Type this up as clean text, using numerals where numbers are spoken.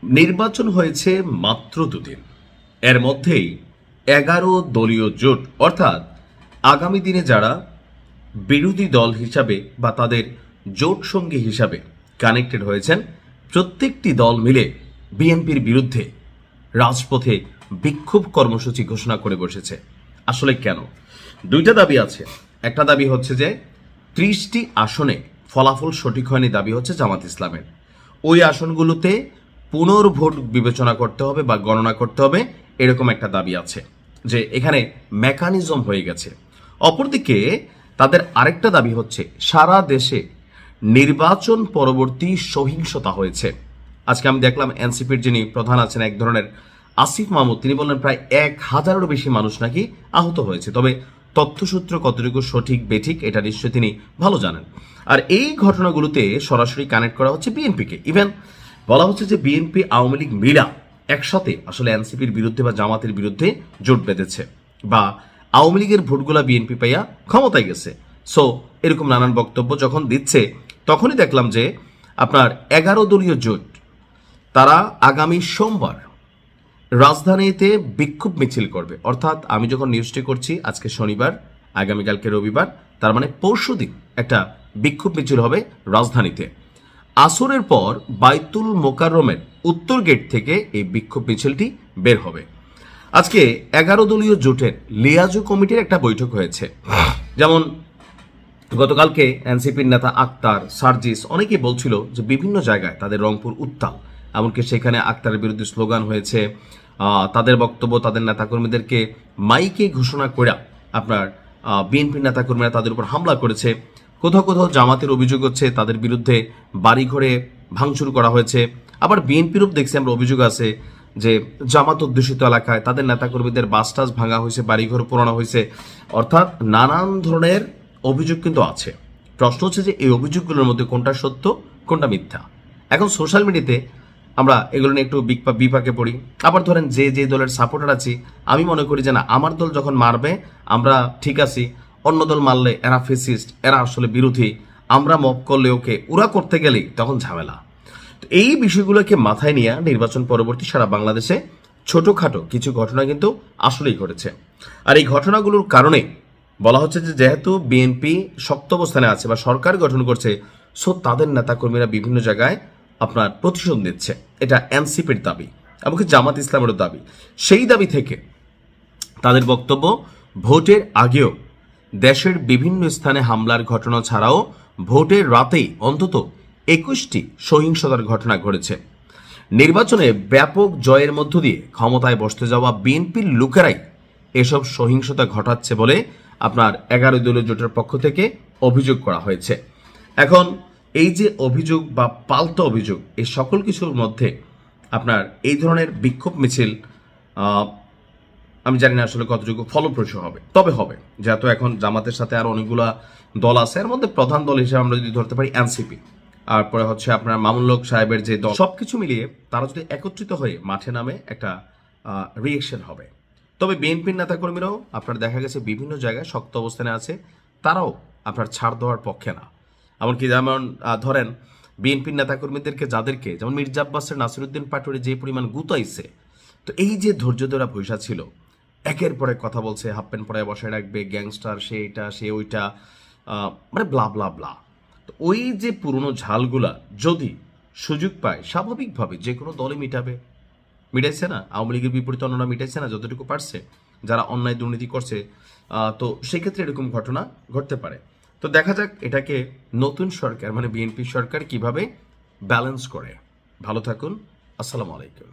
নির্বাচন হয়েছে মাত্র দুদিন, এর মধ্যেই 11 দলীয় জোট অর্থাৎ আগামী দিনে যারা বিরোধী দল হিসাবে বা তাদের জোট সঙ্গী হিসাবে কানেক্টেড হয়েছেন, প্রত্যেকটি দল মিলে বিএনপির বিরুদ্ধে রাজপথে বিক্ষোভ কর্মসূচি ঘোষণা করে বসেছে। আসলে কেন? দুইটা দাবি আছে। একটা দাবি হচ্ছে যে 30টি আসনে ফলাফল সঠিক হয়নি, দাবি হচ্ছে জামাত ইসলামের। ওই আসনগুলোতে পুনর্ভোট বিবেচনা করতে হবে বা গণনা করতে হবে, এরকম একটা দাবি আছে যে এখানে মেকানিজম হয়ে গেছে। অপরদিকে তাদের আরেকটা দাবি হচ্ছে সারা দেশে নির্বাচন পরবর্তী সহিংসতা হয়েছে। আজকে আমি দেখলাম এনসিপির যিনি প্রধান আছেন এক ধরনের আসিফ মাহমুদ, তিনি বললেন প্রায় 1000-এরও বেশি মানুষ নাকি আহত হয়েছে। তবে তথ্যসূত্র কতটুকু সঠিক বেঠিক এটা নিশ্চয়ই তিনি ভালো জানেন। আর এই ঘটনাগুলোতে সরাসরি কানেক্ট করা হচ্ছে বিএনপিকে। ইভেন বলা হচ্ছে যে বিএনপি আওয়ামী লীগ মিলা একসাথে আসলে এনসিপির বিরুদ্ধে বা জামাতের বিরুদ্ধে জোট বেঁধেছে, বা আওয়ামী লীগের ভোটগুলা বিএনপি পাইয়া ক্ষমতায় গেছে। সো এরকম নানান বক্তব্য যখন দিচ্ছে, তখনই দেখলাম যে আপনার 11 দলীয় জোট তারা আগামী সোমবার রাজধানীতে বিক্ষোভ মিছিল করবে। অর্থাৎ আমি যখন নিউজটি করছি আজকে শনিবার, আগামীকালকে রবিবার, তার মানে পরশুদিন একটা বিক্ষোভ মিছিল হবে রাজধানীতে। আসরের পর বাইতুল মোকাররমের উত্তর গেট থেকে এই বিক্ষোভ মিছিলটি বের হবে। আজকে 11 দলীয় জোটের লিয়াজু কমিটির একটা বৈঠক হয়েছে। যেমন গতকালকে এনসিপির নেতা আক্তার, সার্জিস অনেকেই বলছিল যে বিভিন্ন জায়গায় তাদের রংপুর উত্তাল, এমনকি সেখানে আক্তারের বিরুদ্ধে স্লোগান হয়েছে। তাদের বক্তব্য, তাদের নেতাকর্মীদেরকে মাইকে ঘোষণা করে আপনার বিএনপির নেতাকর্মীরা তাদের উপর হামলা করেছে। কোথাও কোথাও জামাতের অভিযোগ হচ্ছে তাদের বিরুদ্ধে বাড়িঘরে ভাঙচুর করা হয়েছে। আবার বিএনপিরও দেখছি আমরা অভিযোগ আছে যে জামাত অধ্যুষিত এলাকায় তাদের নেতাকর্মীদের বাস টাস ভাঙা হয়েছে, বাড়িঘর পোড়ানো হয়েছে। অর্থাৎ নানান ধরনের অভিযোগ কিন্তু আছে। প্রশ্ন হচ্ছে যে এই অভিযোগগুলোর মধ্যে কোনটা সত্য, কোনটা মিথ্যা। এখন সোশ্যাল মিডিয়াতে আমরা এগুলো নিয়ে একটু বিপাকে পড়ি। আবার ধরেন যে যে দলের সাপোর্টার আছি, আমি মনে করি যে না, আমার দল যখন মারবে আমরা ঠিক আছি, অন্য দল মারলে এরা ফেসিস্ট, এরা আসলে বিরোধী, আমরা মপ করলে ওকে, ওরা করতে গেলেই তখন ঝামেলা। তো এই বিষয়গুলোকে মাথায় নিয়ে নির্বাচন পরবর্তী সারা বাংলাদেশে ছোটখাটো কিছু ঘটনা কিন্তু আসলেই ঘটেছে। আর এই ঘটনাগুলোর কারণে বলা হচ্ছে যে যেহেতু বিএনপি শক্ত অবস্থানে আছে বা সরকার গঠন করছে, সো তাদের নেতাকর্মীরা বিভিন্ন জায়গায় আপনার প্রতিশোধ নিচ্ছে। এটা এনসিপির দাবি, এমনকি জামাত ইসলামেরও দাবি। সেই দাবি থেকে তাদের বক্তব্য, ভোটের আগেও দেশের বিভিন্ন স্থানে হামলার ঘটনা ছাড়াও ভোটের রাতেই অন্তত 21টি সহিংসতার ঘটনা ঘটেছে। নির্বাচনে ব্যাপক জয়ের মধ্য দিয়ে ক্ষমতায় বসতে যাওয়া বিএনপির লোকেরাই এসব সহিংসতা ঘটাচ্ছে বলে আপনার 11 দলীয় জোটের পক্ষ থেকে অভিযোগ করা হয়েছে। এখন এই যে অভিযোগ বা পাল্টা অভিযোগ, এই সকল কিছুর মধ্যে আপনার এই ধরনের বিক্ষোভ মিছিল আমি জানি না আসলে কতটুকু ফলপ্রসূ হবে, তবে হবে। যেহেতু এখন জামাতের সাথে আরো অনেকগুলা দল আছে, এর মধ্যে প্রধান দল হিসেবে আমরা যদি ধরতে পারি এনসিপি, তারপরে হচ্ছে আপনার মামুনুল হক সাহেবের যে দল, সবকিছু মিলিয়ে তারা যদি একত্রিত হয়ে মাঠে নামে একটা রিয়েকশন হবে। তবে বিএনপির নেতাকর্মীরাও আপনার দেখা গেছে বিভিন্ন জায়গায় শক্ত অবস্থানে আছে, তারাও আপনার ছাড় দেওয়ার পক্ষে না। এমনকি যেমন ধরেন বিএনপির নেতাকর্মীদেরকে যাদেরকে, যেমন মির্জা আব্বাসের নাসিরুদ্দিন পাটোয়ারি যে পরিমাণ গুতাইছে, তো এই যে ধৈর্য ধরা পয়সা ছিল, একের পরে কথা বলছে, হাফ প্যান্ট পরে বসায় রাখবে, গ্যাংস্টার, সে এটা সে ওইটা, মানে ব্লা ব্লা ব্লা। তো ওই যে পুরনো ঝালগুলা যদি সুযোগ পায়, স্বাভাবিকভাবে যে কোনো দলে মিটাইছে না, আওয়ামী লীগের বিপরীতে অন্যরা মিটাইছে না যতটুকু পারছে, যারা অন্যায় দুর্নীতি করছে। তো সেক্ষেত্রে এরকম ঘটনা ঘটতে পারে। তো দেখা যাক এটাকে নতুন সরকার মানে বিএনপি সরকার কিভাবে ব্যালেন্স করে। ভালো থাকুন, আসসালামু আলাইকুম।